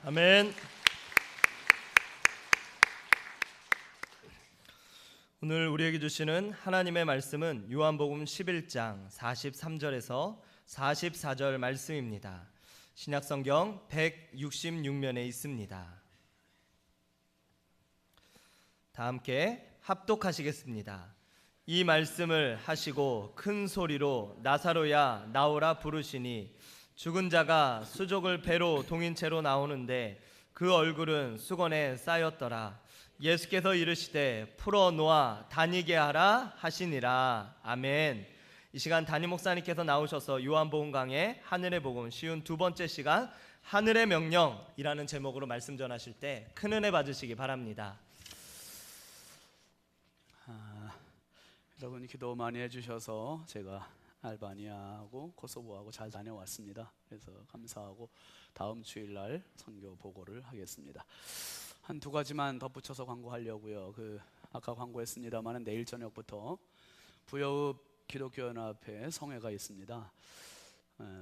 아멘. 오늘 우리에게 주시는 하나님의 말씀은 요한복음 11장 43절에서 44절 말씀입니다. 신약성경 166면에 있습니다. 다 함께 합독하시겠습니다. 이 말씀을 하시고 큰 소리로 나사로야 나오라 부르시니 죽은 자가 수족을 배로 동인 채로 나오는데 그 얼굴은 수건에 쌓였더라. 예수께서 이르시되 풀어 놓아 다니게 하라 하시니라. 아멘. 이 시간 담임 목사님께서 나오셔서 요한복음 강의 하늘의 복음 쉬운 두 번째 시간 하늘의 명령이라는 제목으로 말씀 전하실 때 큰 은혜 받으시기 바랍니다. 여러분 기도 많이 해주셔서 제가 알바니아하고 코소보하고 잘 다녀왔습니다. 그래서 감사하고 다음 주일날 선교 보고를 하겠습니다. 한 두 가지만 덧붙여서 광고하려고요. 아까 광고했습니다만 내일 저녁부터 부여읍 기독교연합회 성회가 있습니다.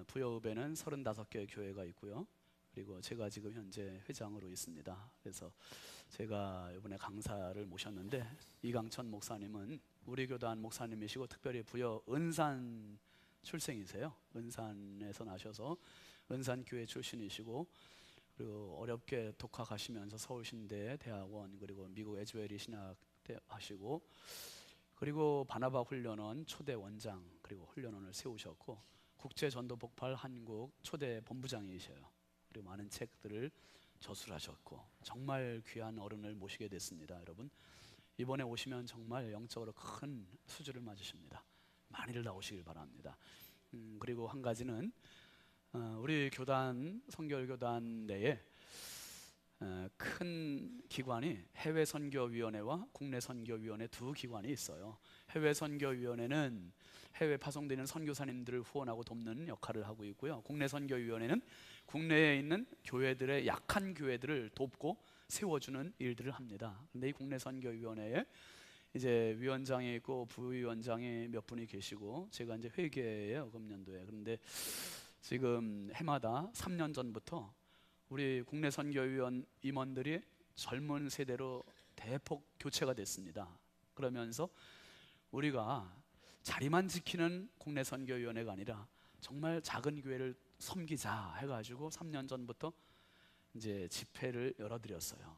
부여읍에는 35개의 교회가 있고요. 그리고 제가 지금 현재 회장으로 있습니다. 그래서 제가 이번에 강사를 모셨는데 이강천 목사님은 우리 교단 목사님이시고 특별히 부여 은산 출생이세요. 은산에서 나셔서 은산교회 출신이시고 그리고 어렵게 독학하시면서 서울신대 대학원 그리고 미국 에즈웰리 신학대 하시고 그리고 바나바 훈련원 초대 원장 그리고 훈련원을 세우셨고 국제전도폭발 한국 초대 본부장이셔요. 그리고 많은 책들을 저술하셨고 정말 귀한 어른을 모시게 됐습니다. 여러분 이번에 오시면 정말 영적으로 큰 수주를 맞으십니다. 많이들 나오시길 바랍니다. 그리고 한 가지는 우리 교단 성결교단 내에 큰 기관이 해외선교위원회와 국내선교위원회 두 기관이 있어요. 해외선교위원회는 해외 파송되는 선교사님들을 후원하고 돕는 역할을 하고 있고요. 국내선교위원회는 국내에 있는 교회들의 약한 교회들을 돕고 세워주는 일들을 합니다. 근데 이 국내선교위원회에 이제 위원장이 있고 부위원장이 몇 분이 계시고 제가 이제 회계예요 금년도에. 그런데 지금 해마다 3년 전부터 우리 국내선교위원 임원들이 젊은 세대로 대폭 교체가 됐습니다. 그러면서 우리가 자리만 지키는 국내선교위원회가 아니라 정말 작은 교회를 섬기자 해가지고 3년 전부터 이제 집회를 열어드렸어요.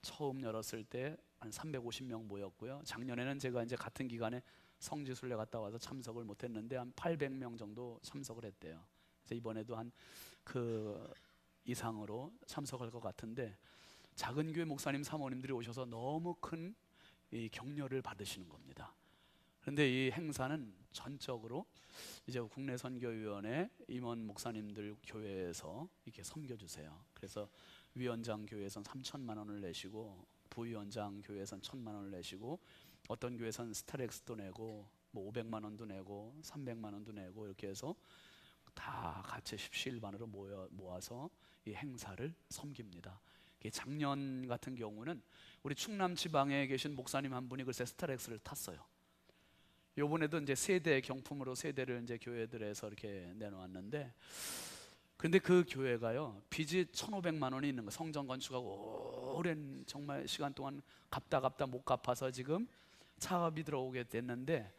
처음 열었을 때 한 350명 모였고요. 작년에는 제가 이제 같은 기간에 성지순례 갔다 와서 참석을 못했는데 한 800명 정도 참석을 했대요. 그래서 이번에도 한 그 이상으로 참석할 것 같은데 작은 교회 목사님 사모님들이 오셔서 너무 큰 이 격려를 받으시는 겁니다. 그런데 이 행사는 전적으로 이제 국내선교위원회 임원 목사님들 교회에서 이렇게 섬겨주세요. 그래서 위원장 교회에선 3천만 원을 내시고 부위원장 교회에선 1,000만 원을 내시고 어떤 교회에선 스타렉스도 내고 뭐 500만 원도 내고 300만 원도 내고 이렇게 해서 다 같이 십시일반으로 모아서 이 행사를 섬깁니다. 작년 같은 경우는 우리 충남 지방에 계신 목사님 한 분이 글쎄 스타렉스를 탔어요. 요번에도 이제 세대 경품으로 세대를 이제 교회들에서 이렇게 내놓았는데 근데 그 교회가요 빚이 1,500만 원이 있는 거 성전 건축하고 오랜 정말 시간 동안 갚다 못 갚아서 지금 차업이 들어오게 됐는데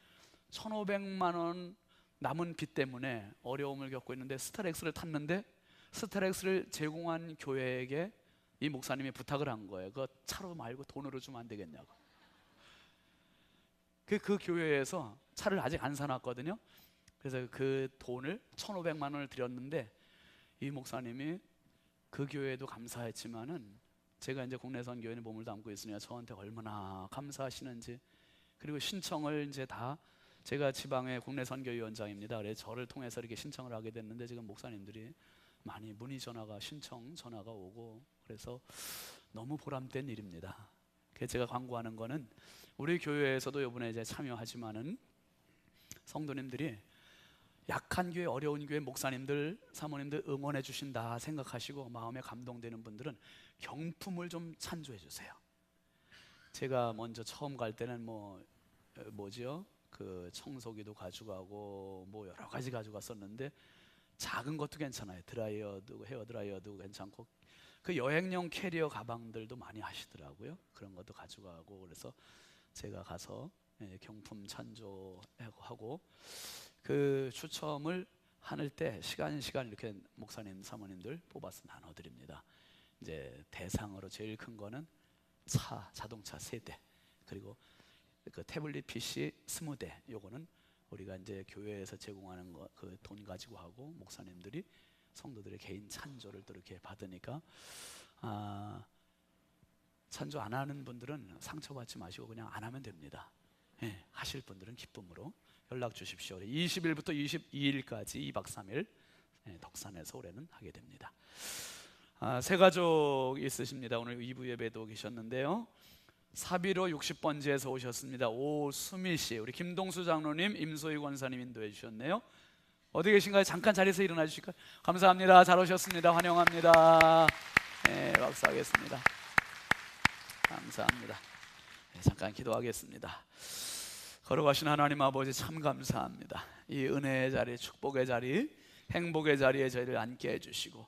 1,500만 원 남은 빚 때문에 어려움을 겪고 있는데 스타렉스를 탔는데 스타렉스를 제공한 교회에게 이 목사님이 부탁을 한 거예요. 그거 차로 말고 돈으로 주면 안 되겠냐고. 그 교회에서 차를 아직 안 사놨거든요. 그래서 그 돈을 1,500만 원을 드렸는데 이 목사님이 그 교회에도 감사했지만은 제가 이제 국내 선교회에 몸을 담고 있으니까 저한테 얼마나 감사하시는지, 그리고 신청을 이제 다, 제가 지방의 국내 선교위원장입니다. 그래서 저를 통해서 이렇게 신청을 하게 됐는데 지금 목사님들이 많이 문의 전화가, 신청 전화가 오고, 그래서 너무 보람된 일입니다. 그래서 제가 광고하는 거는 우리 교회에서도 이번에 이제 참여하지만은 성도님들이 약한 교회, 어려운 교회 목사님들, 사모님들 응원해 주신다 생각하시고 마음에 감동되는 분들은 경품을 좀 찬조해 주세요. 제가 먼저 처음 갈 때는 그 청소기도 가져가고 뭐 여러 가지 가져갔었는데 작은 것도 괜찮아요. 드라이어도, 헤어 드라이어도 괜찮고, 그 여행용 캐리어 가방들도 많이 하시더라고요. 그런 것도 가져가고, 그래서 제가 가서 경품 찬조하고, 그 추첨을 하는 때 시간 이렇게 목사님, 사모님들 뽑아서 나눠드립니다. 이제 대상으로 제일 큰 거는 자동차 3대, 그리고 그 태블릿 PC 20대. 요거는 우리가 이제 교회에서 제공하는 거, 그 돈 가지고 하고, 목사님들이 성도들의 개인 찬조를 또 이렇게 받으니까, 찬조 안 하는 분들은 상처받지 마시고 그냥 안 하면 됩니다. 하실 분들은 기쁨으로 연락 주십시오. 20일부터 22일까지 2박 3일 덕산에서 올해는 하게 됩니다. 새 가족 있으십니다. 오늘 2부 예배도 계셨는데요. 사비로 60번지에서 오셨습니다. 오수미씨, 우리 김동수 장로님, 임소희 권사님 인도해 주셨네요. 어디 계신가요? 잠깐 자리에서 일어나 주실까요? 감사합니다. 잘 오셨습니다. 환영합니다. 박수하겠습니다. 감사합니다. 잠깐 기도하겠습니다. 걸어가신 하나님 아버지, 참 감사합니다. 이 은혜의 자리, 축복의 자리, 행복의 자리에 저희를 앉게 해주시고,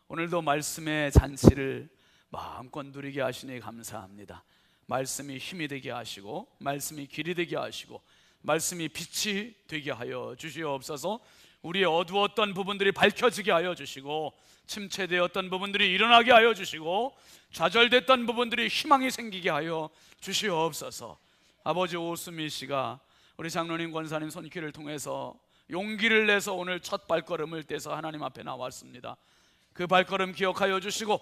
오늘도 말씀의 잔치를 마음껏 누리게 하시니 감사합니다. 말씀이 힘이 되게 하시고, 말씀이 길이 되게 하시고, 말씀이 빛이 되게 하여 주시옵소서. 우리의 어두웠던 부분들이 밝혀지게 하여 주시고, 침체되었던 부분들이 일어나게 하여 주시고, 좌절됐던 부분들이 희망이 생기게 하여 주시옵소서. 아버지, 오수미 씨가 우리 장로님, 권사님 손길을 통해서 용기를 내서 오늘 첫 발걸음을 떼서 하나님 앞에 나왔습니다. 그 발걸음 기억하여 주시고,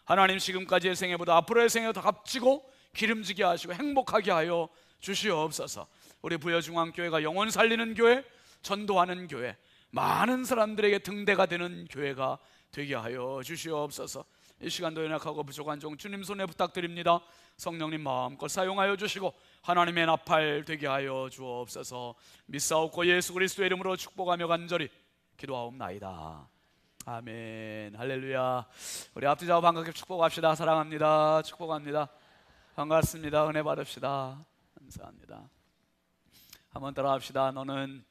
하나님 지금까지의 생애보다 앞으로의 생애 더 값지고 기름지게 하시고 행복하게 하여 주시옵소서. 우리 부여중앙교회가 영혼 살리는 교회, 전도하는 교회, 많은 사람들에게 등대가 되는 교회가 되게 하여 주시옵소서. 이 시간도 연약하고 부족한 종 주님 손에 부탁드립니다. 성령님 마음껏 사용하여 주시고 하나님의 나팔 되게 하여 주옵소서. 믿사옵고 예수 그리스도의 이름으로 축복하며 간절히 기도하옵나이다. 아멘. 할렐루야. 우리 앞뒤 좌우 반갑게 축복합시다. 사랑합니다. 축복합니다. 반갑습니다. 은혜 받읍시다. 감사합니다. 한번 따라합시다. 너는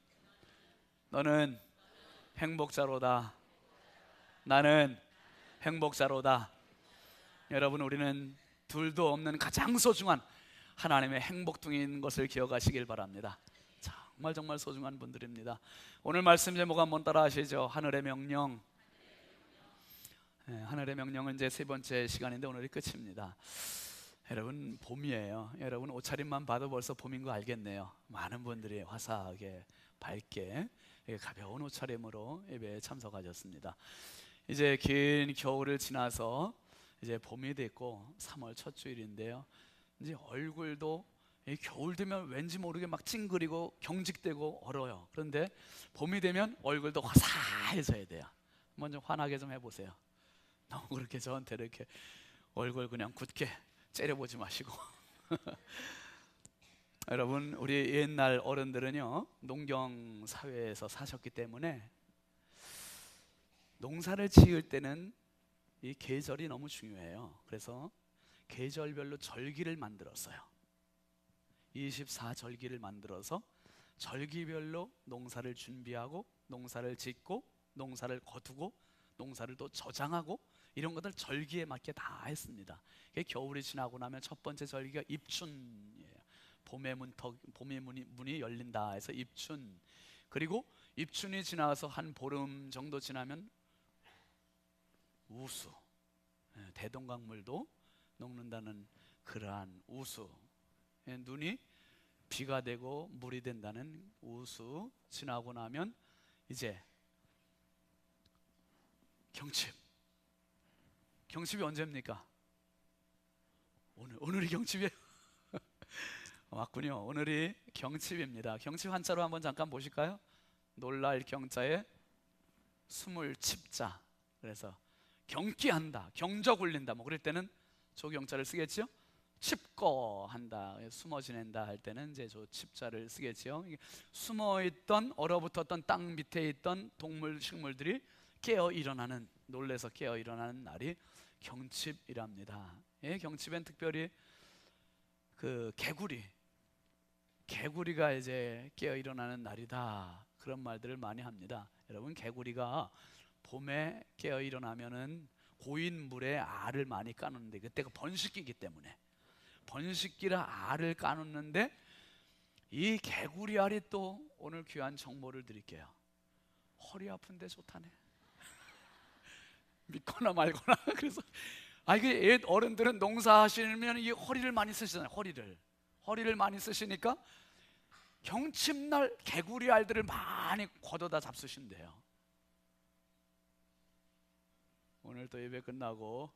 행복자로다. 나는 행복자로다. 여러분, 우리는 둘도 없는 가장 소중한 하나님의 행복둥이인 것을 기억하시길 바랍니다. 정말 소중한 분들입니다. 오늘 말씀 제목 한번 따라 하시죠. 하늘의 명령. 하늘의 명령은 이제 3번째 시간인데 오늘이 끝입니다. 여러분, 봄이에요. 여러분 옷차림만 봐도 벌써 봄인 거 알겠네요. 많은 분들이 화사하게 밝게 가벼운 옷차림으로 예배에 참석하셨습니다. 이제 긴 겨울을 지나서 이제 봄이 됐고 3월 첫 주일인데요. 이제 얼굴도 겨울 되면 왠지 모르게 막 찡그리고 경직되고 얼어요. 그런데 봄이 되면 얼굴도 화사해져야 돼요. 먼저 환하게 좀 해보세요. 너무 그렇게 저한테 이렇게 얼굴 그냥 굳게 째려보지 마시고 여러분, 우리 옛날 어른들은요 농경 사회에서 사셨기 때문에 농사를 지을 때는 이 계절이 너무 중요해요. 그래서 계절별로 절기를 만들었어요. 24절기를 만들어서 절기별로 농사를 준비하고 농사를 짓고 농사를 거두고 농사를 또 저장하고 이런 것들 절기에 맞게 다 했습니다. 겨울이 지나고 나면 첫 번째 절기가 입춘이에요. 봄의 문이 열린다 해서 입춘. 그리고 입춘이 지나서 한 보름 정도 지나면 우수. 대동강물도 녹는다는 그러한 우수, 눈이 비가 되고 물이 된다는 우수 지나고 나면 이제 경칩이 언제입니까? 오늘이 경칩이에요. 맞군요. 오늘이 경칩입니다. 경칩 한자로 한번 잠깐 보실까요? 놀랄 경자에 숨을 칩자. 그래서 경기한다, 경적 울린다, 뭐 그럴 때는 조경자를 쓰겠죠. 칩거 한다, 숨어 지낸다 할 때는 이제 저 칩자를 쓰겠죠. 숨어 있던, 얼어붙었던 땅 밑에 있던 동물, 식물들이 깨어 일어나는, 놀래서 깨어 일어나는 날이 경칩이랍니다. 예, 경칩엔 특별히 그 개구리가 이제 깨어 일어나는 날이다, 그런 말들을 많이 합니다. 여러분, 개구리가 봄에 깨어 일어나면은 고인 물에 알을 많이 까놓는데, 그때가 번식기이기 때문에 번식기라 알을 까놓는데, 이 개구리 알이 또 오늘 귀한 정보를 드릴게요. 허리 아픈데 좋다네. 믿거나 말거나. 그래서 이게 어른들은 농사하시면 이 허리를 많이 쓰시잖아요. 허리를 많이 쓰시니까 경칩날 개구리 알들을 많이 걷어다 잡수신대요. 오늘 또 예배 끝나고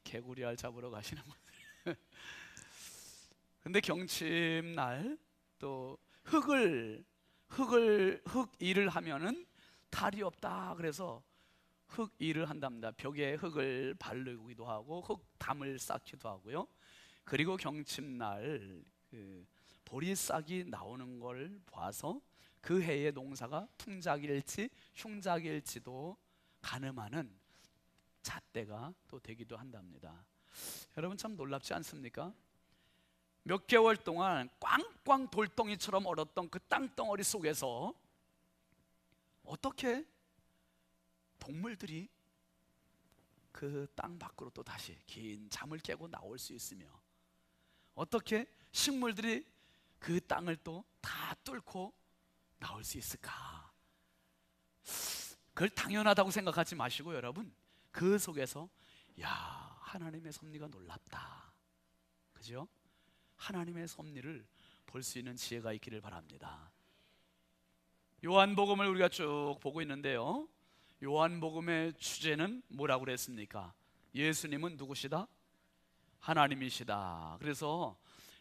개구리 알 잡으러 가시는 분들. 근데 경칩날 또 흙 일을 하면은 탈이 없다, 그래서 흙 일을 한답니다. 벽에 흙을 바르기도 하고 흙담을 쌓기도 하고요. 그리고 경칩날 그 보리싹이 나오는 걸 봐서 그 해의 농사가 풍작일지 흉작일지도 가늠하는 잣대가 또 되기도 한답니다. 여러분, 참 놀랍지 않습니까? 몇 개월 동안 꽝꽝 돌덩이처럼 얼었던 그 땅덩어리 속에서 어떻게 동물들이 그 땅 밖으로 또 다시 긴 잠을 깨고 나올 수 있으며, 어떻게 식물들이 그 땅을 또 다 뚫고 나올 수 있을까? 그걸 당연하다고 생각하지 마시고, 여러분, 그 속에서 하나님의 섭리가 놀랍다, 그죠? 하나님의 섭리를 볼 수 있는 지혜가 있기를 바랍니다. 요한복음을 우리가 쭉 보고 있는데요, 요한복음의 주제는 뭐라고 그랬습니까? 예수님은 누구시다? 하나님이시다. 그래서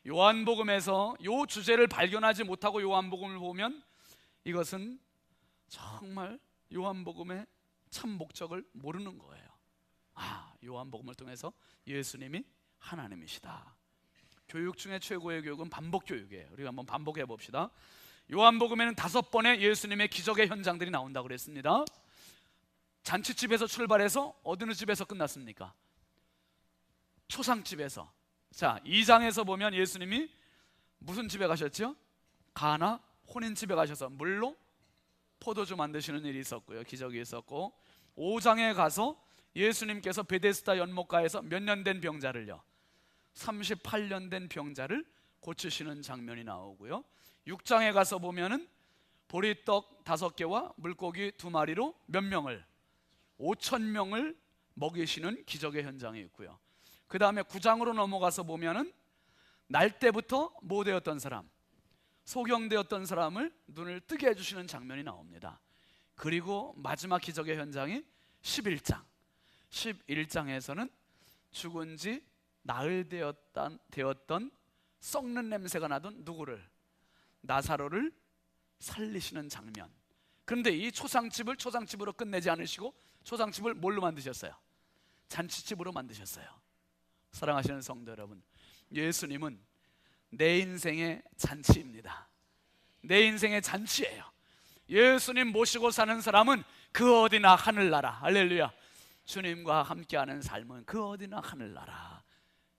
요한복음에서 요 주제를 발견하지 못하고 요한복음을 보면 이것은 정말 요한복음의 참 목적을 모르는 거예요. 요한복음을 통해서 예수님이 하나님이시다. 교육 중에 최고의 교육은 반복 교육이에요. 우리가 한번 반복해 봅시다. 요한복음에는 5번의 예수님의 기적의 현장들이 나온다고 그랬습니다. 잔치집에서 출발해서 어느 집에서 끝났습니까? 초상집에서. 자, 2장에서 보면 예수님이 무슨 집에 가셨죠? 가나 혼인집에 가셔서 물로 포도주 만드시는 일이 있었고요, 기적이 있었고, 5장에 가서 예수님께서 베데스다 연못가에서 몇 년 된 병자를요, 38년 된 병자를 고치시는 장면이 나오고요, 6장에 가서 보면은 보리떡 5개와 물고기 2마리로 몇 명을, 5,000명을 먹이시는 기적의 현장이 있고요. 그 다음에 9장으로 넘어가서 보면은 날 때부터 뭐 되었던 사람, 소경되었던 사람을 눈을 뜨게 해주시는 장면이 나옵니다. 그리고 마지막 기적의 현장이 11장에서는 죽은 지 나흘 되었던 썩는 냄새가 나던 누구를, 나사로를 살리시는 장면. 그런데 이 초상집으로 끝내지 않으시고 초상집을 뭘로 만드셨어요? 잔치집으로 만드셨어요. 사랑하시는 성도 여러분, 예수님은 내 인생의 잔치입니다. 내 인생의 잔치예요. 예수님 모시고 사는 사람은 그 어디나 하늘나라. 할렐루야. 주님과 함께하는 삶은 그 어디나 하늘나라.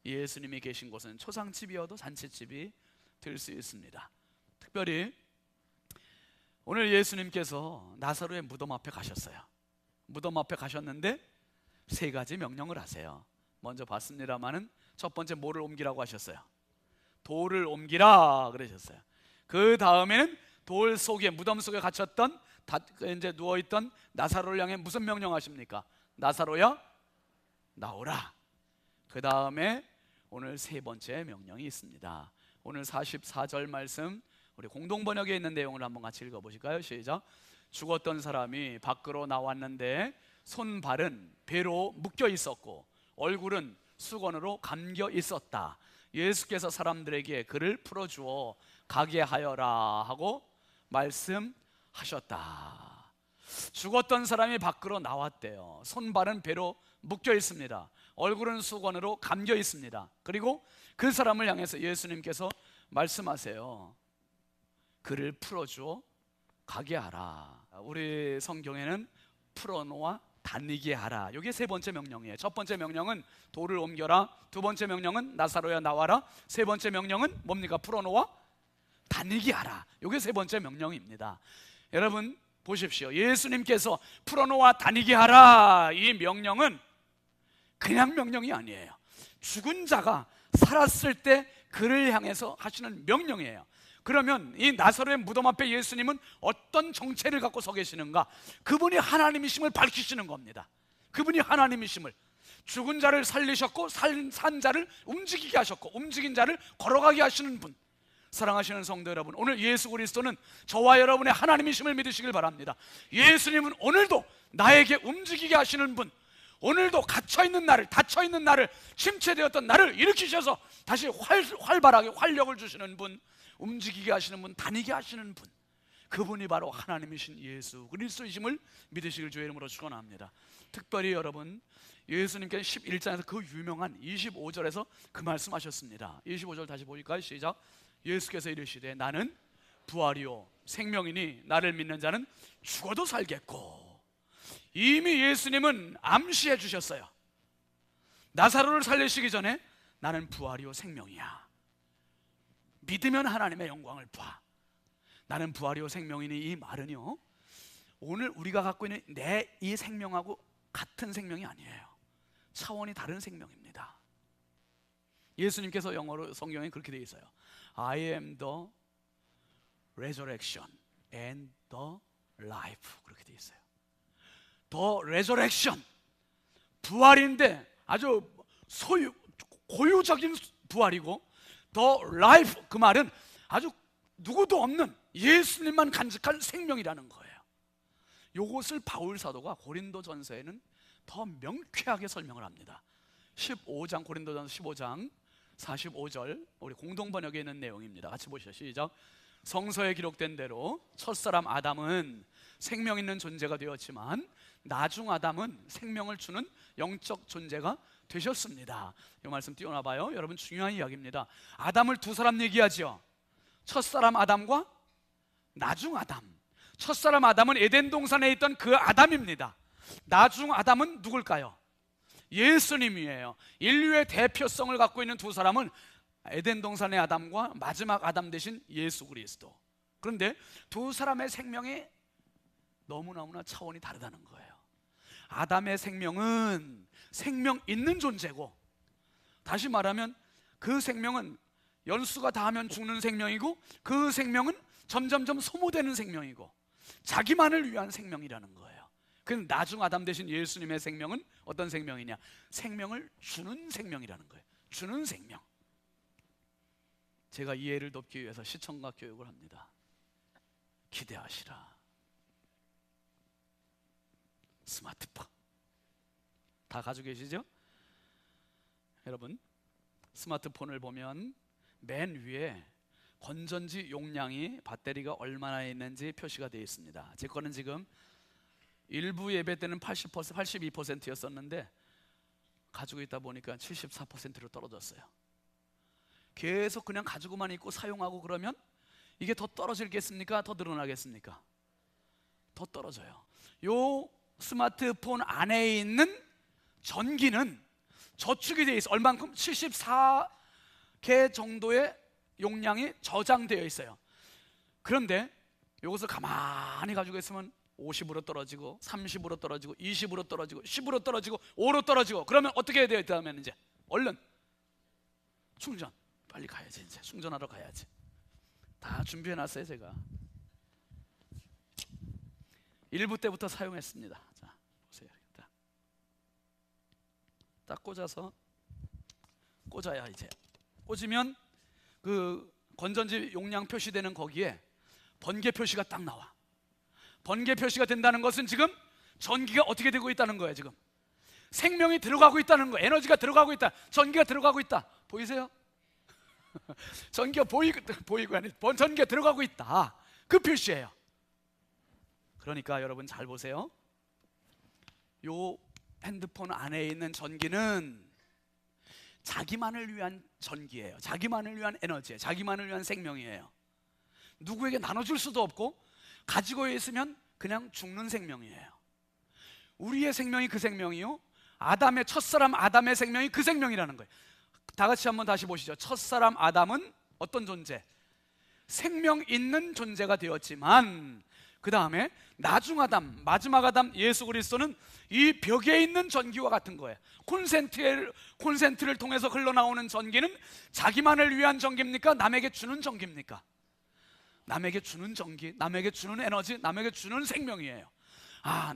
예수님이 계신 곳은 초상집이어도 잔치집이 될 수 있습니다. 특별히 오늘 예수님께서 나사로의 무덤 앞에 가셨어요. 무덤 앞에 가셨는데 3가지 명령을 하세요. 먼저 봤습니다마는 첫 번째 뭐를 옮기라고 하셨어요? 돌을 옮기라 그러셨어요. 그 다음에는 돌 속에, 무덤 속에 갇혔던 이제 누워있던 나사로를 향해 무슨 명령하십니까? 나사로야 나오라. 그 다음에 오늘 세 번째 명령이 있습니다. 오늘 44절 말씀, 우리 공동번역에 있는 내용을 한번 같이 읽어보실까요? 시작. 죽었던 사람이 밖으로 나왔는데 손발은 배로 묶여 있었고 얼굴은 수건으로 감겨 있었다. 예수께서 사람들에게 그를 풀어주어 가게 하여라 하고 말씀하셨다. 죽었던 사람이 밖으로 나왔대요. 손발은 배로 묶여 있습니다. 얼굴은 수건으로 감겨 있습니다. 그리고 그 사람을 향해서 예수님께서 말씀하세요. 그를 풀어주어 가게 하라. 우리 성경에는 풀어놓아 다니게 하라. 이게 세 번째 명령이에요. 첫 번째 명령은 돌을 옮겨라. 두 번째 명령은 나사로야 나와라. 세 번째 명령은 뭡니까? 풀어놓아 다니게 하라. 이게 세 번째 명령입니다. 여러분 보십시오. 예수님께서 풀어놓아 다니게 하라, 이 명령은 그냥 명령이 아니에요. 죽은 자가 살았을 때 그를 향해서 하시는 명령이에요. 그러면 이 나사로의 무덤 앞에 예수님은 어떤 정체를 갖고 서 계시는가? 그분이 하나님이심을 밝히시는 겁니다. 그분이 하나님이심을, 죽은 자를 살리셨고 산 자를 움직이게 하셨고 움직인 자를 걸어가게 하시는 분. 사랑하시는 성도 여러분, 오늘 예수 그리스도는 저와 여러분의 하나님이심을 믿으시길 바랍니다. 예수님은 오늘도 나에게 움직이게 하시는 분, 오늘도 갇혀있는 나를, 닫혀있는 나를, 침체되었던 나를 일으키셔서 다시 활발하게 활력을 주시는 분, 움직이게 하시는 분, 다니게 하시는 분, 그분이 바로 하나님이신 예수 그리스도이심을 믿으시길 주의 이름으로 축원합니다. 특별히 여러분, 예수님께서 11장에서 그 유명한 25절에서 그 말씀하셨습니다. 25절 다시 보실까요? 시작. 예수께서 이르시되 나는 부활이요 생명이니 나를 믿는 자는 죽어도 살겠고. 이미 예수님은 암시해 주셨어요. 나사로를 살리시기 전에 나는 부활이요 생명이야. 믿으면 하나님의 영광을 봐. 나는 부활이요 생명이니, 이 말은요 오늘 우리가 갖고 있는 내 이 생명하고 같은 생명이 아니에요. 차원이 다른 생명입니다. 예수님께서 영어로 성경에 그렇게 되어 있어요. I am the resurrection and the life, 그렇게 되어 있어요. The resurrection, 부활인데 아주 고유적인 부활이고, The life, 그 말은 아주 누구도 없는 예수님만 간직한 생명이라는 거예요. 이것을 바울 사도가 고린도전서에는 더 명쾌하게 설명을 합니다. 15장, 고린도전서 15장 45절, 우리 공동번역에 있는 내용입니다. 같이 보시죠. 시작. 성서에 기록된 대로 첫사람 아담은 생명 있는 존재가 되었지만 나중 아담은 생명을 주는 영적 존재가 되셨습니다. 이 말씀 띄워놔봐요. 여러분 중요한 이야기입니다. 아담을 두 사람 얘기하죠. 첫사람 아담과 나중 아담. 첫사람 아담은 에덴 동산에 있던 그 아담입니다. 나중 아담은 누굴까요? 예수님이에요. 인류의 대표성을 갖고 있는 두 사람은 에덴 동산의 아담과 마지막 아담 대신 예수 그리스도. 그런데 두 사람의 생명이 너무나 차원이 다르다는 거예요. 아담의 생명은 생명 있는 존재고, 다시 말하면 그 생명은 연수가 닿으면 죽는 생명이고, 그 생명은 점점점 소모되는 생명이고, 자기만을 위한 생명이라는 거예요. 그 나중 아담 대신 예수님의 생명은 어떤 생명이냐? 생명을 주는 생명이라는 거예요. 주는 생명. 제가 이해를 돕기 위해서 시청각 교육을 합니다. 기대하시라. 스마트폰 다 가지고 계시죠? 여러분, 스마트폰을 보면 맨 위에 건전지 용량이, 배터리가 얼마나 있는지 표시가 되어 있습니다. 제 거는 지금 일부 예배 때는 80%, 82%였었는데 가지고 있다 보니까 74%로 떨어졌어요. 계속 그냥 가지고만 있고 사용하고 그러면 이게 더 떨어지겠습니까? 더 늘어나겠습니까? 더 떨어져요. 요 스마트폰 안에 있는 전기는 저축이 되어 있어요. 얼만큼? 74개 정도의 용량이 저장되어 있어요. 그런데 이것을 가만히 가지고 있으면 50으로 떨어지고 30으로 떨어지고 20으로 떨어지고 10으로 떨어지고 5로 떨어지고, 그러면 어떻게 해야 돼요? 그다음에는 이제 얼른 충전, 빨리 가야지. 이제 충전하러 가야지. 다 준비해놨어요. 제가 1부 때부터 사용했습니다. 자, 보세요. 딱 딱 꽂아야 이제 꽂으면 그 건전지 용량 표시되는 거기에 번개 표시가 딱 나와. 번개 표시가 된다는 것은 지금 전기가 어떻게 되고 있다는 거예요. 지금 생명이 들어가고 있다는 거예요. 에너지가 들어가고 있다. 전기가 들어가고 있다. 보이세요? 전기가 보이고 아니 전기가 들어가고 있다. 그 표시예요. 그러니까 여러분 잘 보세요. 요 핸드폰 안에 있는 전기는 자기만을 위한 전기예요. 자기만을 위한 에너지예요. 자기만을 위한 생명이에요. 누구에게 나눠줄 수도 없고 가지고 있으면 그냥 죽는 생명이에요. 우리의 생명이 그 생명이요, 아담의 첫사람 아담의 생명이 그 생명이라는 거예요. 다 같이 한번 다시 보시죠. 첫사람 아담은 어떤 존재? 생명 있는 존재가 되었지만 그 다음에 나중 아담, 마지막 아담 예수 그리스도는 이 벽에 있는 전기와 같은 거예요. 콘센트를 통해서 흘러나오는 전기는 자기만을 위한 전기입니까? 남에게 주는 전기입니까? 남에게 주는 전기, 남에게 주는 에너지, 남에게 주는 생명이에요.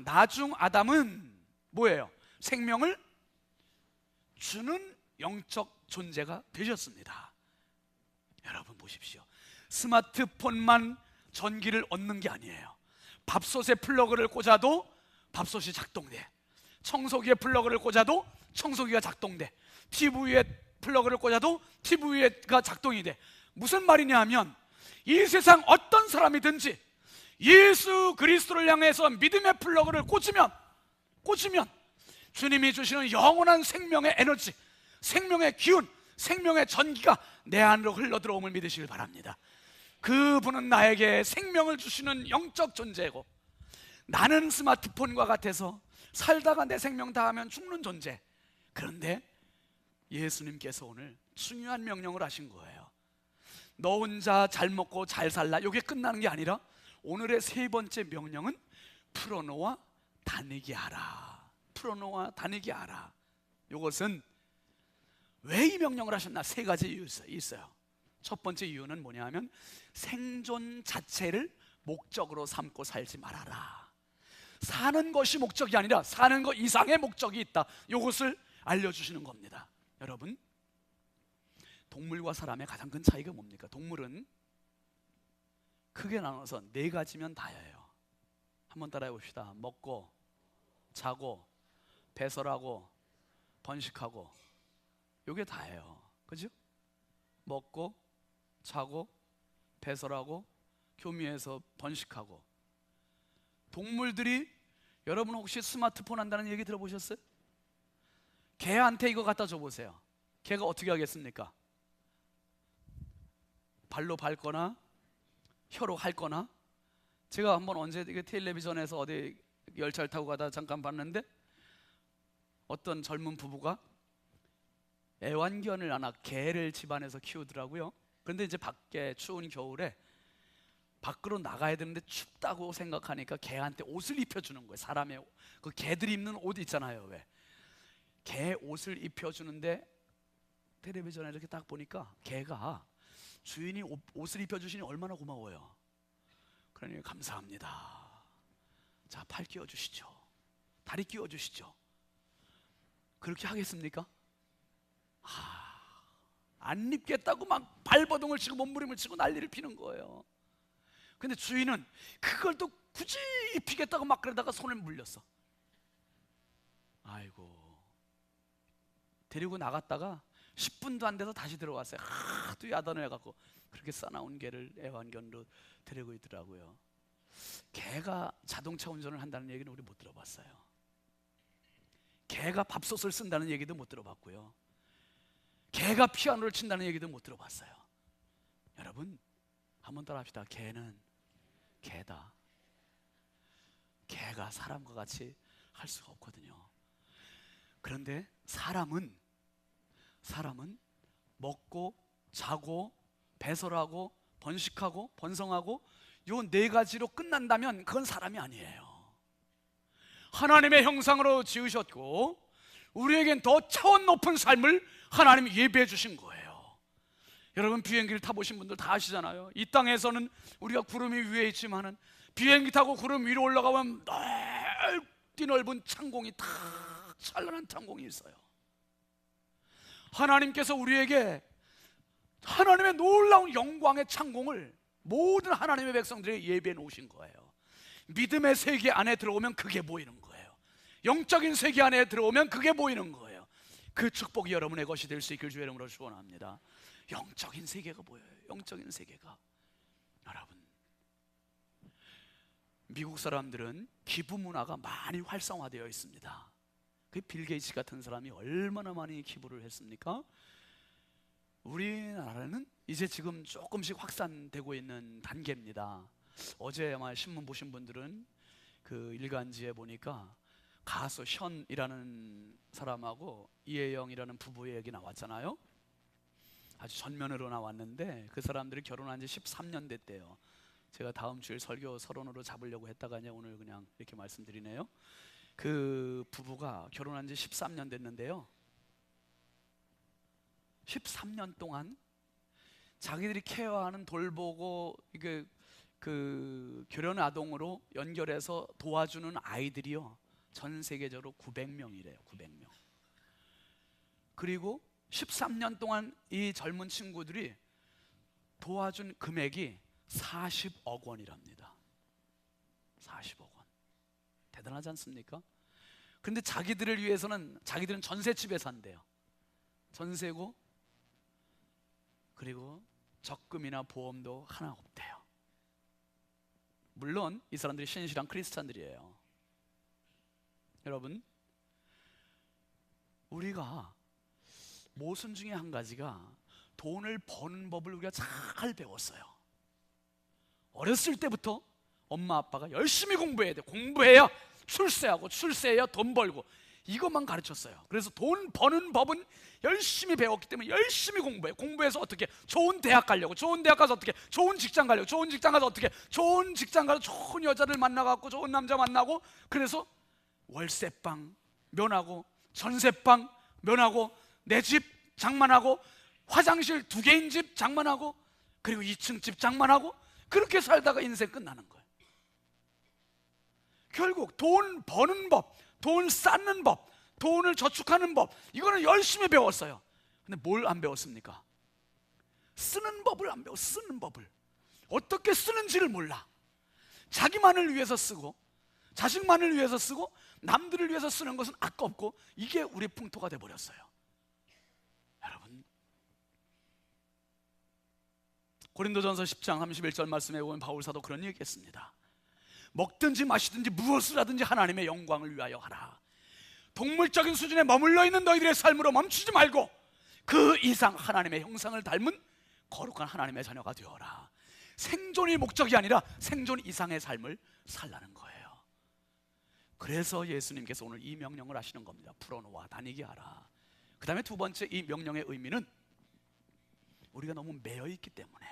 나중 아담은 뭐예요? 생명을 주는 영적 존재가 되셨습니다. 여러분 보십시오. 스마트폰만 전기를 얻는 게 아니에요. 밥솥에 플러그를 꽂아도 밥솥이 작동돼. 청소기에 플러그를 꽂아도 청소기가 작동돼. TV에 플러그를 꽂아도 TV가 작동이 돼. 무슨 말이냐 하면 이 세상 어떤 사람이든지 예수 그리스도를 향해서 믿음의 플러그를 꽂으면 주님이 주시는 영원한 생명의 에너지, 생명의 기운, 생명의 전기가 내 안으로 흘러들어옴을 믿으시길 바랍니다. 그분은 나에게 생명을 주시는 영적 존재고, 나는 스마트폰과 같아서 살다가 내 생명 다하면 죽는 존재. 그런데 예수님께서 오늘 중요한 명령을 하신 거예요. 너 혼자 잘 먹고 잘 살라, 이게 끝나는 게 아니라 오늘의 세 번째 명령은 풀어놓아 다니게 하라. 풀어놓아 다니게 하라. 이것은 왜 이 명령을 하셨나? 세 가지 이유 있어요. 첫 번째 이유는 뭐냐 하면 생존 자체를 목적으로 삼고 살지 말아라. 사는 것이 목적이 아니라 사는 것 이상의 목적이 있다. 이것을 알려주시는 겁니다. 여러분, 동물과 사람의 가장 큰 차이가 뭡니까? 동물은 크게 나눠서 네 가지면 다예요. 한번 따라해 봅시다. 먹고, 자고, 배설하고, 번식하고. 이게 다예요. 그죠? 먹고, 자고, 배설하고, 교미해서 번식하고. 동물들이, 여러분 혹시 스마트폰 한다는 얘기 들어보셨어요? 개한테 이거 갖다 줘보세요. 개가 어떻게 하겠습니까? 발로 밟거나 혀로 핥거나. 제가 한번 언제 텔레비전에서 어디 열차를 타고 가다 잠깐 봤는데 어떤 젊은 부부가 애완견을 하나, 개를 집안에서 키우더라고요. 그런데 이제 밖에 추운 겨울에 밖으로 나가야 되는데 춥다고 생각하니까 개한테 옷을 입혀주는 거예요. 사람의 그 개들이 입는 옷 있잖아요. 왜? 개 옷을 입혀주는데 텔레비전에 이렇게 딱 보니까 개가 주인이 옷을 입혀주시니 얼마나 고마워요. 그러니 감사합니다. 자, 팔 끼워주시죠. 다리 끼워주시죠. 그렇게 하겠습니까? 안 입겠다고 막 발버둥을 치고 몸부림을 치고 난리를 피는 거예요. 근데 주인은 그걸 또 굳이 입히겠다고 막 그러다가 손을 물렸어. 아이고, 데리고 나갔다가 10분도 안 돼서 다시 들어왔어요. 하도 야단을 해갖고 그렇게 싸나운 개를 애완견으로 데리고 있더라고요. 개가 자동차 운전을 한다는 얘기는 우리 못 들어봤어요. 개가 밥솥을 쓴다는 얘기도 못 들어봤고요. 개가 피아노를 친다는 얘기도 못 들어봤어요. 여러분, 한번 따라 합시다. 개는 개다. 개가 사람과 같이 할 수가 없거든요. 그런데 사람은 먹고, 자고, 배설하고, 번식하고, 번성하고, 요 네 가지로 끝난다면 그건 사람이 아니에요. 하나님의 형상으로 지으셨고 우리에겐 더 차원 높은 삶을 하나님이 예배해 주신 거예요. 여러분, 비행기를 타보신 분들 다 아시잖아요. 이 땅에서는 우리가 구름이 위에 있지만은 비행기 타고 구름 위로 올라가면 넓디 넓은 창공이 탁 찬란한 창공이 있어요. 하나님께서 우리에게 하나님의 놀라운 영광의 창공을 모든 하나님의 백성들에게 예비해 놓으신 거예요. 믿음의 세계 안에 들어오면 그게 보이는 거예요. 영적인 세계 안에 들어오면 그게 보이는 거예요. 그 축복이 여러분의 것이 될 수 있길 주의 이름으로 축원합니다. 영적인 세계가 보여요. 영적인 세계가. 여러분, 미국 사람들은 기부 문화가 많이 활성화되어 있습니다. 그 빌 게이츠 같은 사람이 얼마나 많이 기부를 했습니까? 우리나라는 이제 지금 조금씩 확산되고 있는 단계입니다. 어제 아마 신문 보신 분들은 그 일간지에 보니까 가수 현이라는 사람하고 이혜영이라는 부부의 얘기 나왔잖아요. 아주 전면으로 나왔는데 그 사람들이 결혼한 지 13년 됐대요. 제가 다음 주일 설교 서론으로 잡으려고 했다가 오늘 그냥 이렇게 말씀드리네요. 그 부부가 결혼한 지 13년 됐는데요, 13년 동안 자기들이 케어하는, 돌보고 이게 그 결혼 아동으로 연결해서 도와주는 아이들이요, 전 세계적으로 900명이래요. 900명. 그리고 13년 동안 이 젊은 친구들이 도와준 금액이 40억 원이랍니다. 40억 원. 대단하지 않습니까? 근데 자기들을 위해서는, 자기들은 전셋집에 산대요. 전세고, 그리고 적금이나 보험도 하나 없대요. 물론 이 사람들이 신실한 크리스찬들이에요. 여러분, 우리가 모순 중에 한 가지가 돈을 버는 법을 우리가 잘 배웠어요. 어렸을 때부터 엄마 아빠가 열심히 공부해야 돼. 공부해야 출세하고, 출세해야 돈 벌고, 이것만 가르쳤어요. 그래서 돈 버는 법은 열심히 배웠기 때문에 열심히 공부해. 공부해서 어떻게 좋은 대학 가려고, 좋은 대학 가서 어떻게 좋은 직장 가려고, 좋은 직장 가서 어떻게 좋은 직장 가서 좋은 여자를 만나갖고 좋은 남자 만나고, 그래서 월세방 면하고, 전세방 면하고, 내 집 장만하고, 화장실 2개인 집 장만하고, 그리고 2층 집 장만하고, 그렇게 살다가 인생 끝나는 거예요. 결국 돈 버는 법, 돈 쌓는 법, 돈을 저축하는 법, 이거는 열심히 배웠어요. 근데 뭘 안 배웠습니까? 쓰는 법을 안 배웠어요. 쓰는 법을. 어떻게 쓰는지를 몰라. 자기만을 위해서 쓰고, 자식만을 위해서 쓰고, 남들을 위해서 쓰는 것은 아깝고, 이게 우리 풍토가 돼버렸어요. 여러분, 고린도전서 10장 31절 말씀에 보면 바울사도 그런 얘기했습니다. 먹든지 마시든지 무엇을 하든지 하나님의 영광을 위하여 하라. 동물적인 수준에 머물러 있는 너희들의 삶으로 멈추지 말고 그 이상 하나님의 형상을 닮은 거룩한 하나님의 자녀가 되어라. 생존이 목적이 아니라 생존 이상의 삶을 살라는 거예요. 그래서 예수님께서 오늘 이 명령을 하시는 겁니다. 풀어놓아 다니게 하라. 그 다음에 두 번째, 이 명령의 의미는 우리가 너무 매여있기 때문에,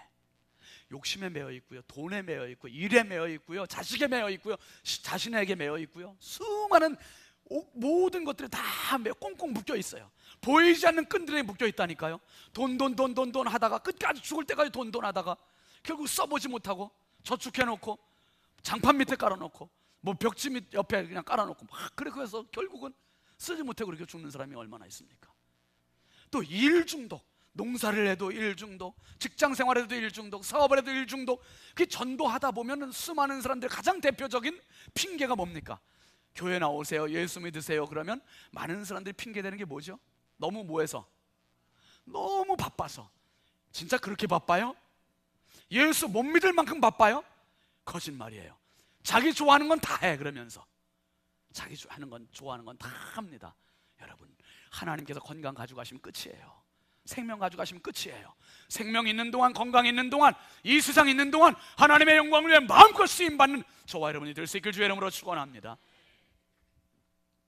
욕심에 매여 있고요, 돈에 매여 있고, 일에 매여 있고요, 자식에 매여 있고요, 자신에게 매여 있고요, 수많은 모든 것들이 다 꽁꽁 묶여 있어요. 보이지 않는 끈들에 묶여 있다니까요. 돈 하다가 끝까지 죽을 때까지 돈 하다가 결국 써보지 못하고 저축해놓고 장판 밑에 깔아놓고 뭐 벽지 밑 옆에 그냥 깔아놓고 막 그렇게 해서 결국은 쓰지 못하고 그렇게 죽는 사람이 얼마나 있습니까? 또 일 중독, 농사를 해도 일 중독, 직장 생활에도 일 중독, 사업을 해도 일 중독. 그 전도하다 보면 수많은 사람들 가장 대표적인 핑계가 뭡니까? 교회 나오세요, 예수 믿으세요. 그러면 많은 사람들이 핑계대는 게 뭐죠? 너무 뭐해서? 너무 바빠서. 진짜 그렇게 바빠요? 예수 못 믿을 만큼 바빠요? 거짓말이에요. 자기 좋아하는 건 다 해. 그러면서 자기 좋아하는 건 다 합니다. 여러분, 하나님께서 건강 가져가시면 끝이에요. 생명 가져가시면 끝이에요. 생명 있는 동안, 건강 있는 동안, 이 세상 있는 동안 하나님의 영광을 위해 마음껏 쓰임받는 저와 여러분이 될 수 있길 주의 이름으로 축원합니다.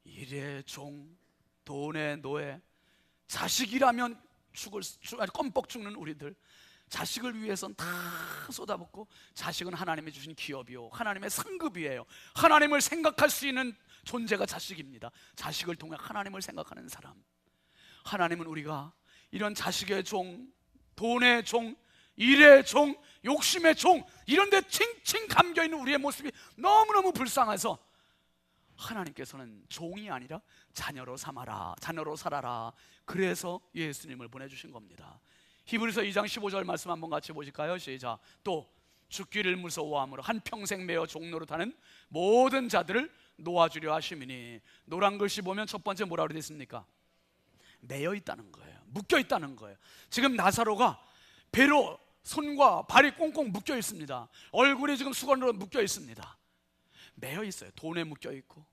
일의 종, 돈의 노예, 자식이라면 껌뻑 죽는 우리들, 자식을 위해서는 다 쏟아붓고, 자식은 하나님이 주신 기업이요, 하나님의 상급이에요. 하나님을 생각할 수 있는 존재가 자식입니다. 자식을 통해 하나님을 생각하는 사람. 하나님은 우리가 이런 자식의 종, 돈의 종, 일의 종, 욕심의 종, 이런 데 칭칭 감겨있는 우리의 모습이 너무너무 불쌍해서 하나님께서는 종이 아니라 자녀로 삼아라, 자녀로 살아라. 그래서 예수님을 보내주신 겁니다. 히브리서 2장 15절 말씀 한번 같이 보실까요? 시작. 또 죽기를 무서워함으로 한평생 매어 종노릇하는 모든 자들을 놓아주려 하심이니. 노란 글씨 보면 첫 번째 뭐라고 되어 있습니까? 매여 있다는 거예요. 묶여 있다는 거예요. 지금 나사로가 배로 손과 발이 꽁꽁 묶여 있습니다. 얼굴이 지금 수건으로 묶여 있습니다. 매여 있어요. 돈에 묶여 있고,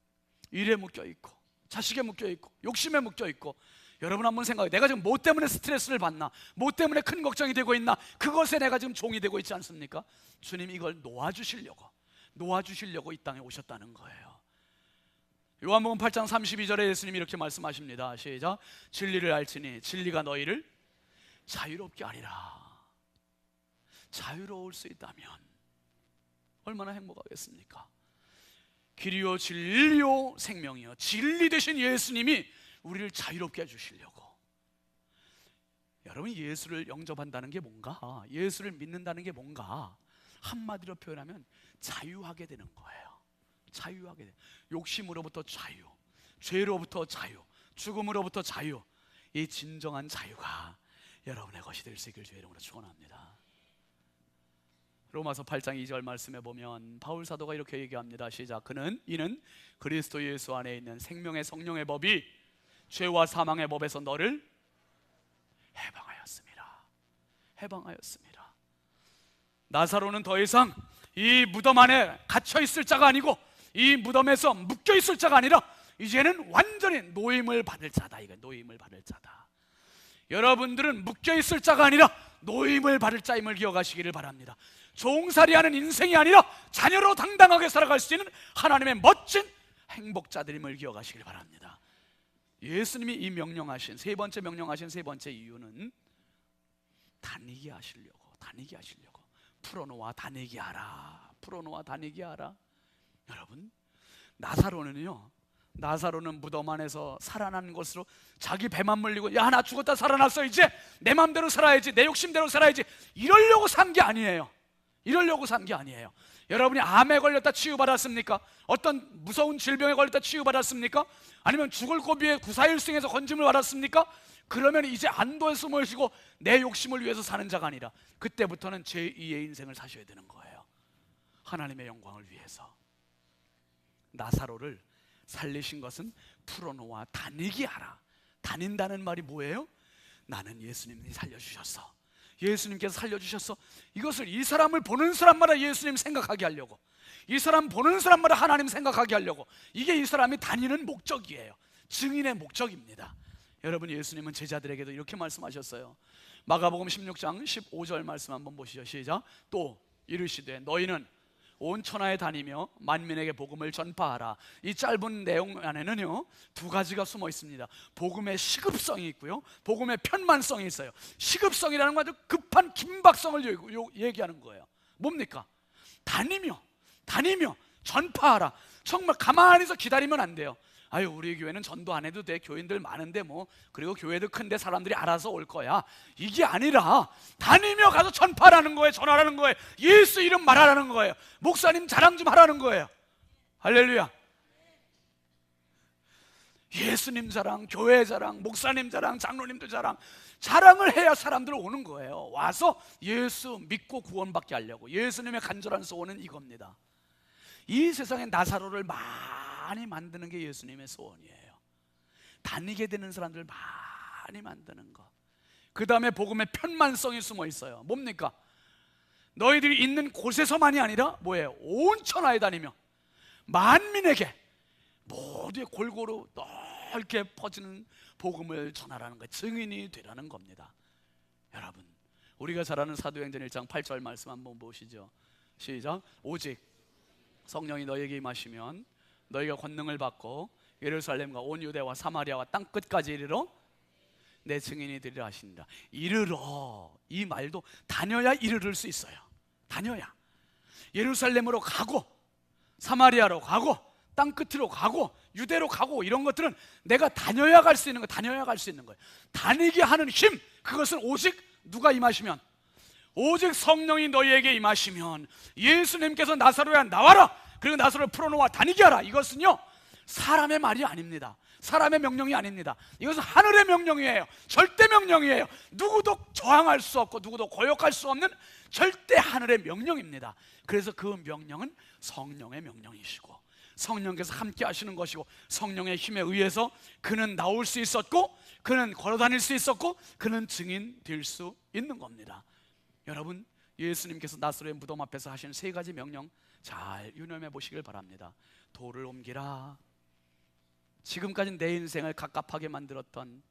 일에 묶여 있고, 자식에 묶여 있고, 욕심에 묶여 있고. 여러분 한번 생각해요. 내가 지금 뭐 때문에 스트레스를 받나? 뭐 때문에 큰 걱정이 되고 있나? 그것에 내가 지금 종이 되고 있지 않습니까? 주님 이걸 놓아주시려고 이 땅에 오셨다는 거예요. 요한복음 8장 32절에 예수님이 이렇게 말씀하십니다. 시작. 진리를 알지니 진리가 너희를 자유롭게 하리라. 자유로울 수 있다면 얼마나 행복하겠습니까? 길이요 진리요 생명이요. 진리 되신 예수님이 우리를 자유롭게 해주시려고. 여러분 예수를 영접한다는 게 뭔가? 예수를 믿는다는 게 뭔가? 한마디로 표현하면 자유하게 되는 거예요. 자유하게 돼. 욕심으로부터 자유, 죄로부터 자유, 죽음으로부터 자유. 이 진정한 자유가 여러분의 것이 될 수 있길 주의 이름으로 축원합니다. 로마서 8장 2절 말씀에 보면 바울 사도가 이렇게 얘기합니다. 시작. 이는 그리스도 예수 안에 있는 생명의 성령의 법이 죄와 사망의 법에서 너를 해방하였습니다. 나사로는 더 이상 이 무덤 안에 갇혀 있을 자가 아니고, 이 무덤에서 묶여 있을 자가 아니라 이제는 완전히 노임을 받을 자다. 이거 노임을 받을 자다. 여러분들은 묶여 있을 자가 아니라 노임을 받을 자임을 기억하시기를 바랍니다. 종살이하는 인생이 아니라 자녀로 당당하게 살아갈 수 있는 하나님의 멋진 행복자들임을 기억하시길 바랍니다. 예수님이 이 명령하신 세 번째 이유는 다니게 하시려고. 풀어놓아 다니게 하라. 여러분, 나사로는 무덤 안에서 살아난 것으로 자기 배만 물리고, 야 나 죽었다 살아났어, 이제 내 맘대로 살아야지, 내 욕심대로 살아야지, 이러려고 산 게 아니에요. 여러분이 암에 걸렸다 치유받았습니까? 어떤 무서운 질병에 걸렸다 치유받았습니까? 아니면 죽을 고비에 구사일승에서 건짐을 받았습니까? 그러면 이제 안도에 숨어 쉬고 내 욕심을 위해서 사는 자가 아니라 그때부터는 제2의 인생을 사셔야 되는 거예요. 하나님의 영광을 위해서. 나사로를 살리신 것은 풀어놓아 다니게 하라. 다닌다는 말이 뭐예요? 나는 예수님이 살려주셨어. 예수님께서 살려주셨어. 이것을 이 사람을 보는 사람마다 예수님 생각하게 하려고, 이 사람 보는 사람마다 하나님 생각하게 하려고, 이게 이 사람이 다니는 목적이에요. 증인의 목적입니다. 여러분, 예수님은 제자들에게도 이렇게 말씀하셨어요. 마가복음 16장 15절 말씀 한번 보시죠. 시작. 또 이르시되 너희는 온 천하에 다니며 만민에게 복음을 전파하라. 이 짧은 내용 안에는요 두 가지가 숨어 있습니다. 복음의 시급성이 있고요, 복음의 편만성이 있어요. 시급성이라는 건 아주 급한 긴박성을 얘기하는 거예요. 뭡니까? 다니며 전파하라. 정말 가만히서 기다리면 안 돼요. 아유, 우리 교회는 전도 안 해도 돼, 교인들 많은데 뭐, 그리고 교회도 큰데 사람들이 알아서 올 거야, 이게 아니라 다니며 가서 전파라는 거예요. 전하라는 거예요. 예수 이름 말하라는 거예요. 목사님 자랑 좀 하라는 거예요. 할렐루야. 예수님 자랑, 교회 자랑, 목사님 자랑, 장로님들 자랑을 해야 사람들 오는 거예요. 와서 예수 믿고 구원받게 하려고. 예수님의 간절한 소원은 이겁니다. 이 세상에 나사로를 많이 만드는 게 예수님의 소원이에요. 다니게 되는 사람들 많이 만드는 거. 그 다음에 복음의 편만성이 숨어 있어요. 뭡니까? 너희들이 있는 곳에서만이 아니라 뭐예요? 온 천하에 다니며 만민에게 모두의 골고루 넓게 퍼지는 복음을 전하라는 거예요. 증인이 되라는 겁니다. 여러분, 우리가 잘 아는 사도행전 1장 8절 말씀 한번 보시죠. 시작. 오직 성령이 너희에게 임하시면 너희가 권능을 받고 예루살렘과 온 유대와 사마리아와 땅 끝까지 이르러 내 증인이 되리라 하신다. 이르러, 이 말도 다녀야 이르를 수 있어요. 다녀야. 예루살렘으로 가고 사마리아로 가고 땅 끝으로 가고 유대로 가고, 이런 것들은 내가 다녀야 갈 수 있는 거, 다니게 하는 힘, 그것은 오직 누가 임하시면, 오직 성령이 너희에게 임하시면, 예수님께서 나사로야 나와라, 그리고 나사로를 풀어놓아 다니게 하라. 이것은요 사람의 말이 아닙니다. 사람의 명령이 아닙니다. 이것은 하늘의 명령이에요. 절대 명령이에요. 누구도 저항할 수 없고 누구도 거역할 수 없는 절대 하늘의 명령입니다. 그래서 그 명령은 성령의 명령이시고 성령께서 함께 하시는 것이고 성령의 힘에 의해서 그는 나올 수 있었고 그는 걸어다닐 수 있었고 그는 증인 될 수 있는 겁니다. 여러분, 예수님께서 나사로의 무덤 앞에서 하신 세 가지 명령 잘 유념해 보시길 바랍니다. 돌을 옮기라. 지금까지 내 인생을 갑갑하게 만들었던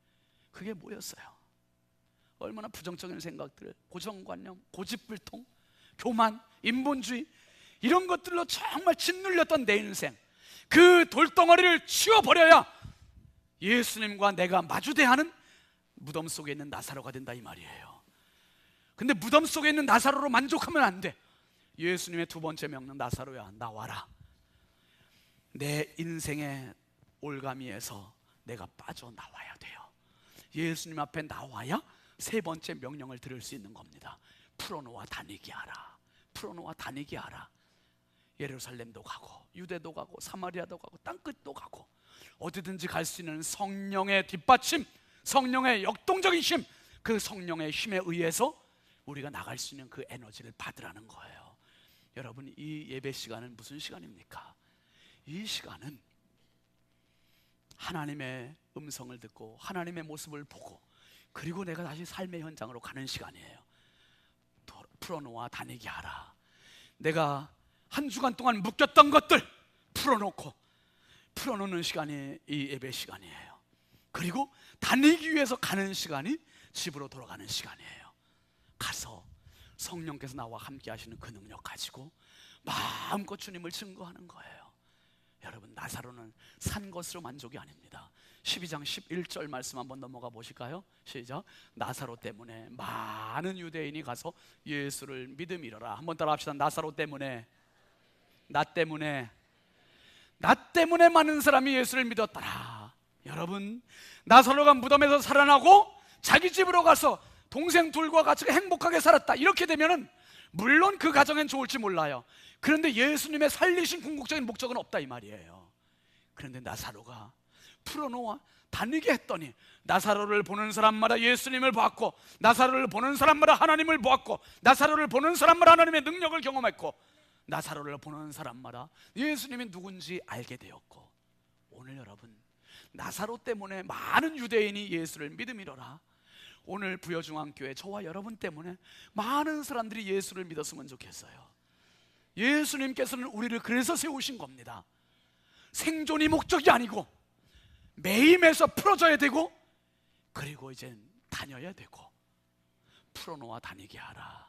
그게 뭐였어요? 얼마나 부정적인 생각들, 고정관념, 고집불통, 교만, 인본주의 이런 것들로 정말 짓눌렸던 내 인생, 그 돌덩어리를 치워버려야 예수님과 내가 마주대하는 무덤 속에 있는 나사로가 된다 이 말이에요. 근데 무덤 속에 있는 나사로로 만족하면 안 돼. 예수님의 두 번째 명령, 나사로야 나와라. 내 인생의 올가미에서 내가 빠져나와야 돼요. 예수님 앞에 나와야 세 번째 명령을 들을 수 있는 겁니다. 풀어놓아 다니게 하라. 풀어놓아 다니게 하라. 예루살렘도 가고 유대도 가고 사마리아도 가고 땅끝도 가고 어디든지 갈 수 있는 성령의 뒷받침, 성령의 역동적인 힘, 그 성령의 힘에 의해서 우리가 나갈 수 있는 그 에너지를 받으라는 거예요. 여러분, 이 예배 시간은 무슨 시간입니까? 이 시간은 하나님의 음성을 듣고 하나님의 모습을 보고 그리고 내가 다시 삶의 현장으로 가는 시간이에요. 풀어놓아 다니게 하라. 내가 한 주간 동안 묶였던 것들 풀어놓고 풀어놓는 시간이 이 예배 시간이에요. 그리고 다니기 위해서 가는 시간이 집으로 돌아가는 시간이에요. 가서 성령께서 나와 함께 하시는 그 능력 가지고 마음껏 주님을 증거하는 거예요. 여러분, 나사로는 산 것으로 만족이 아닙니다. 12장 11절 말씀 한번 넘어가 보실까요? 시작. 나사로 때문에 많은 유대인이 가서 예수를 믿음이러라. 한번 따라 합시다. 나사로 때문에, 나 때문에 많은 사람이 예수를 믿었더라. 여러분, 나사로가 무덤에서 살아나고 자기 집으로 가서 동생 둘과 같이 행복하게 살았다. 이렇게 되면은 물론 그 가정엔 좋을지 몰라요. 그런데 예수님의 살리신 궁극적인 목적은 없다 이 말이에요. 그런데 나사로가 풀어놓아 다니게 했더니 나사로를 보는 사람마다 예수님을 보았고 나사로를 보는 사람마다 하나님을 보았고 나사로를 보는 사람마다 하나님의 능력을 경험했고 나사로를 보는 사람마다 예수님이 누군지 알게 되었고 오늘 여러분, 나사로 때문에 많은 유대인이 예수를 믿음이로라. 오늘 부여중앙교회 저와 여러분 때문에 많은 사람들이 예수를 믿었으면 좋겠어요. 예수님께서는 우리를 그래서 세우신 겁니다. 생존이 목적이 아니고 매임에서 풀어져야 되고 그리고 이제 다녀야 되고 풀어놓아 다니게 하라.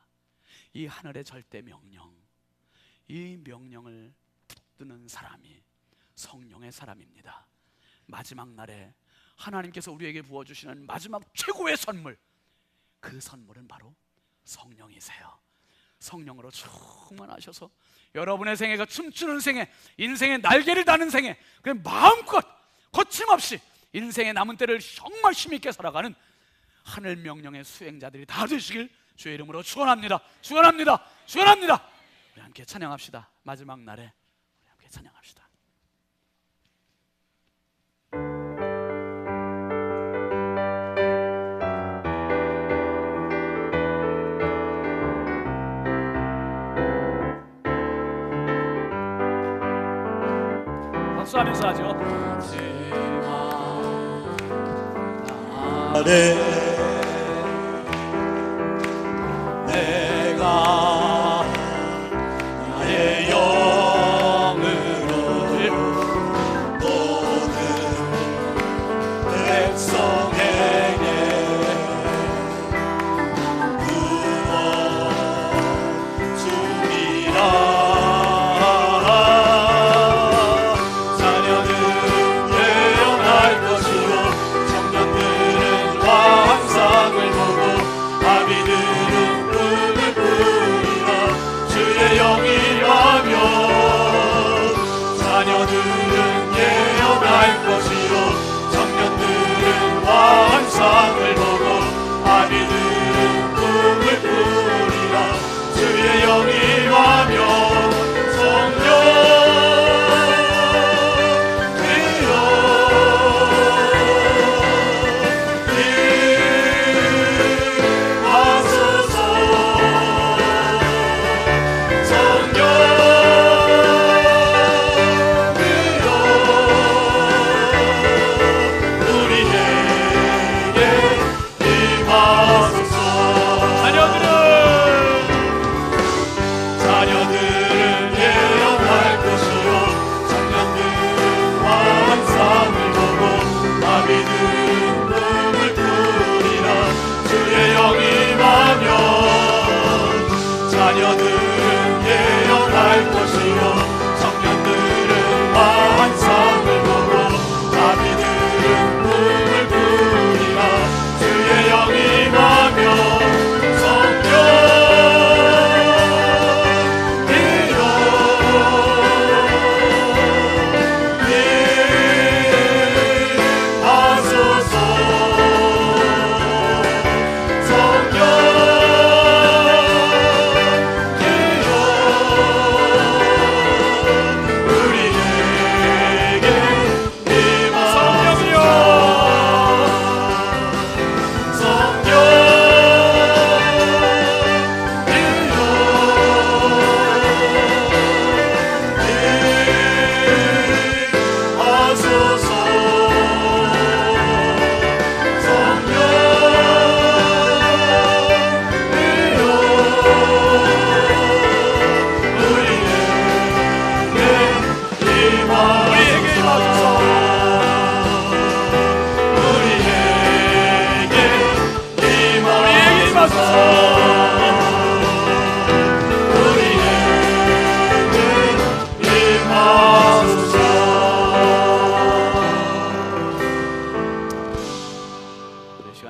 이 하늘의 절대 명령, 이 명령을 붙드는 사람이 성령의 사람입니다. 마지막 날에 하나님께서 우리에게 부어주시는 마지막 최고의 선물, 그 선물은 바로 성령이세요. 성령으로 충만하셔서 여러분의 생애가 춤추는 생애, 인생의 날개를 다는 생애, 그냥 마음껏 거침없이 인생의 남은 때를 정말 힘있게 살아가는 하늘 명령의 수행자들이 다 되시길 주의 이름으로 축원합니다. 축원합니다. 축원합니다. 우리 함께 찬양합시다. 마지막 날에 우리 함께 찬양합시다. 박수하면서 하죠. 내가 나의 영으로 모든 백성에게 부어주리라. 자녀들은 예언할 것이요 청년들은 환상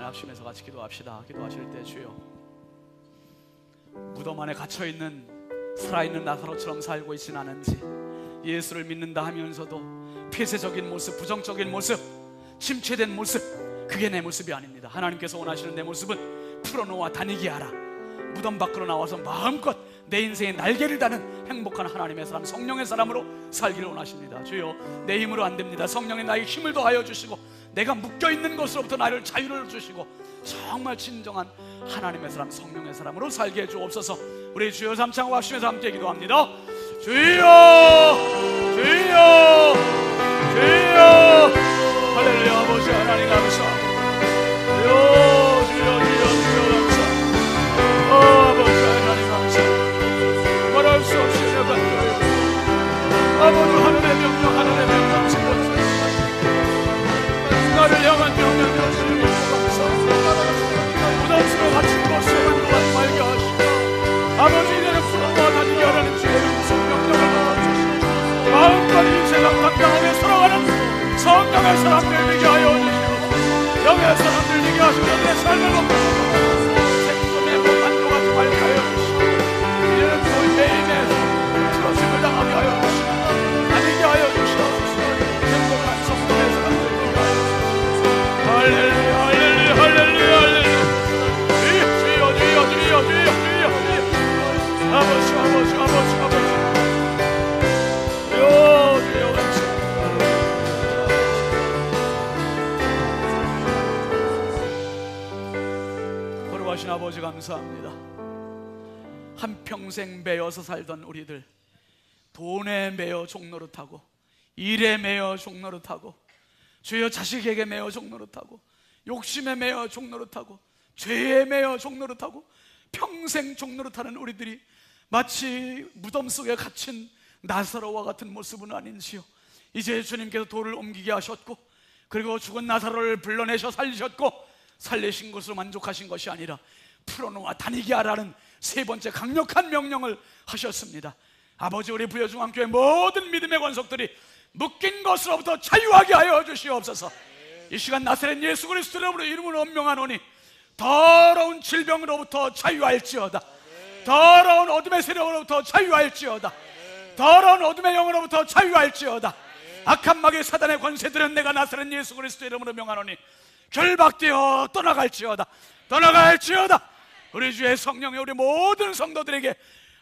합심해서 같이 기도합시다. 기도하실 때 주여, 무덤 안에 갇혀있는 살아있는 나사로처럼 살고 있진 않은지, 예수를 믿는다 하면서도 폐쇄적인 모습, 부정적인 모습, 침체된 모습, 그게 내 모습이 아닙니다. 하나님께서 원하시는 내 모습은 풀어놓아 다니게 하라, 무덤 밖으로 나와서 마음껏 내 인생의 날개를 다는 행복한 하나님의 사람, 성령의 사람으로 살기를 원하십니다. 주여, 내 힘으로 안 됩니다. 성령이 나에게 힘을 더하여 주시고 내가 묶여있는 것으로부터 나를 자유를 주시고 정말 진정한 하나님의 사람, 성령의 사람으로 살게 해주옵소서. 우리 주여 삼창하고 합심해서 함께 기도합니다. 주여, 주여, 주여. 할렐루야. 아버지 하나님 감사합니다. 주여, 주여, 주여, 주여 감사합니다. 아버지 하나님 감사합니다. 말할 수 없이 내가 주여, 아버지 하늘의 명령, 하늘의 명령 지켜주시옵소서. 나를 향한 명령을 주시고 감사합니다. 무덤으로 갇힌 곳에 만족하지 말게 하시고, 아버지 이제는 풀어놓아 다니게 하라는 주의 음성 명령을 받아주시고 마음껏 인생을 당당하게 살아가는 성령의 사람들 되게 하여 주시고, 영의 사람들 되게 하시고, 내 삶을 먹고 생존에 만족하지 말게 하여 주시고, 이제는 또 매일매일 틀어짐을 당하게 하여 주시고 다니게 하여 주시옵소서. 행복한 성령의 사람들 되게 하여 주시옵소서. 할렐루야, 할렐루야, 할렐루야, 할렐루야. 주여, 주여, 주여, 주여, 주여, 주여. 아버지, 아버지, 아버지, 아버지. 주여, 주여 감사합니다. 거룩하신 아버지 감사합니다. 한평생 매여서 살던 우리들, 돈에 매여 종노릇하고, 일에 매여 종노릇하고, 주여 자식에게 매여 종노릇하고, 욕심에 매여 종노릇하고, 죄에 매여 종노릇하고, 평생 종노릇하는 우리들이 마치 무덤 속에 갇힌 나사로와 같은 모습은 아닌지요. 이제 주님께서 돌을 옮기게 하셨고, 그리고 죽은 나사로를 불러내셔 살리셨고, 살리신 것으로 만족하신 것이 아니라 풀어놓아 다니게 하라는 세 번째 강력한 명령을 하셨습니다. 아버지, 우리 부여중앙교회 모든 믿음의 권속들이 묶인 것으로부터 자유하게 하여 주시옵소서. 이 시간 나사렛 예수 그리스도의 이름으로 언명하노니 더러운 질병으로부터 자유할지어다. 더러운 어둠의 세력으로부터 자유할지어다. 더러운 어둠의 영으로부터 자유할지어다. 악한 마귀 사단의 권세들은 내가 나사렛 예수 그리스도의 이름으로 명하노니 결박되어 떠나갈지어다. 떠나갈지어다. 우리 주의 성령이 우리 모든 성도들에게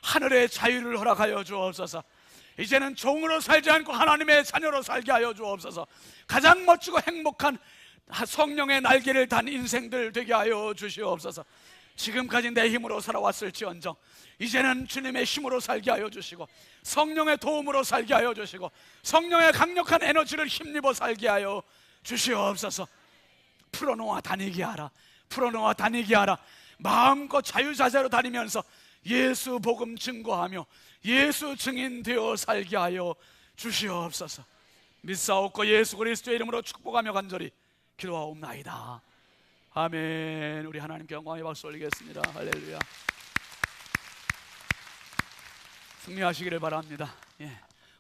하늘의 자유를 허락하여 주옵소서. 이제는 종으로 살지 않고 하나님의 자녀로 살게 하여 주옵소서. 가장 멋지고 행복한 성령의 날개를 단 인생들 되게 하여 주시옵소서. 지금까지 내 힘으로 살아왔을지언정 이제는 주님의 힘으로 살게 하여 주시고, 성령의 도움으로 살게 하여 주시고, 성령의 강력한 에너지를 힘입어 살게 하여 주시옵소서. 풀어놓아 다니게 하라. 풀어놓아 다니게 하라. 마음껏 자유자재로 다니면서 예수 복음 증거하며 예수 증인 되어 살게 하여 주시옵소서. 믿사옵고 예수 그리스도의 이름으로 축복하며 간절히 기도하옵나이다. 아멘. 우리 하나님께 영광의 박수 올리겠습니다. 할렐루야. 승리하시기를 바랍니다.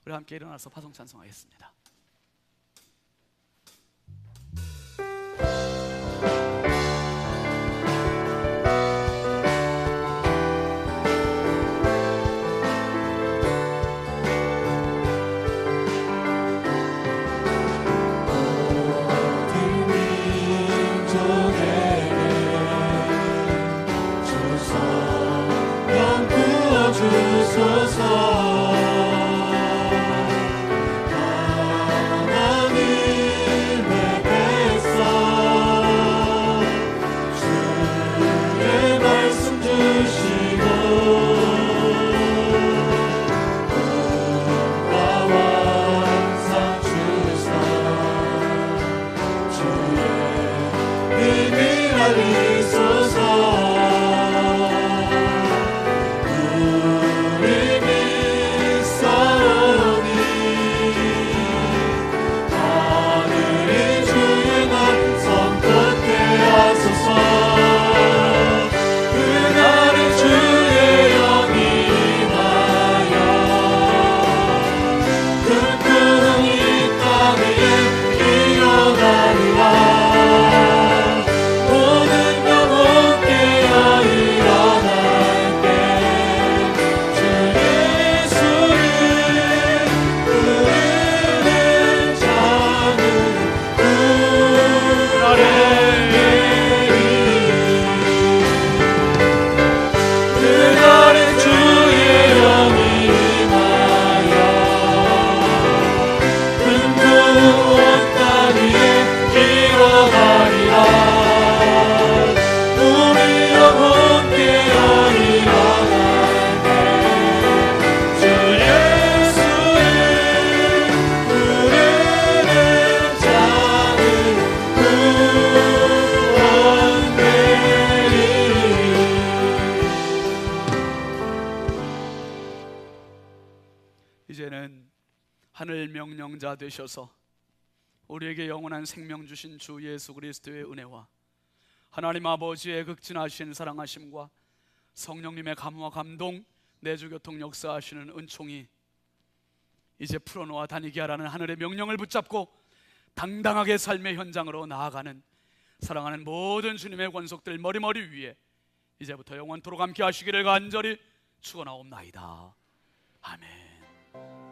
우리 함께 일어나서 파송 찬송하겠습니다. Oh 하늘 명령자 되셔서 우리에게 영원한 생명 주신 주 예수 그리스도의 은혜와 하나님 아버지의 극진하신 사랑하심과 성령님의 감화 감동 내주교통 역사하시는 은총이 이제 풀어놓아 다니게 하라는 하늘의 명령을 붙잡고 당당하게 삶의 현장으로 나아가는 사랑하는 모든 주님의 권속들 머리머리 위에 이제부터 영원토록 함께 하시기를 간절히 축원하옵나이다. 아멘.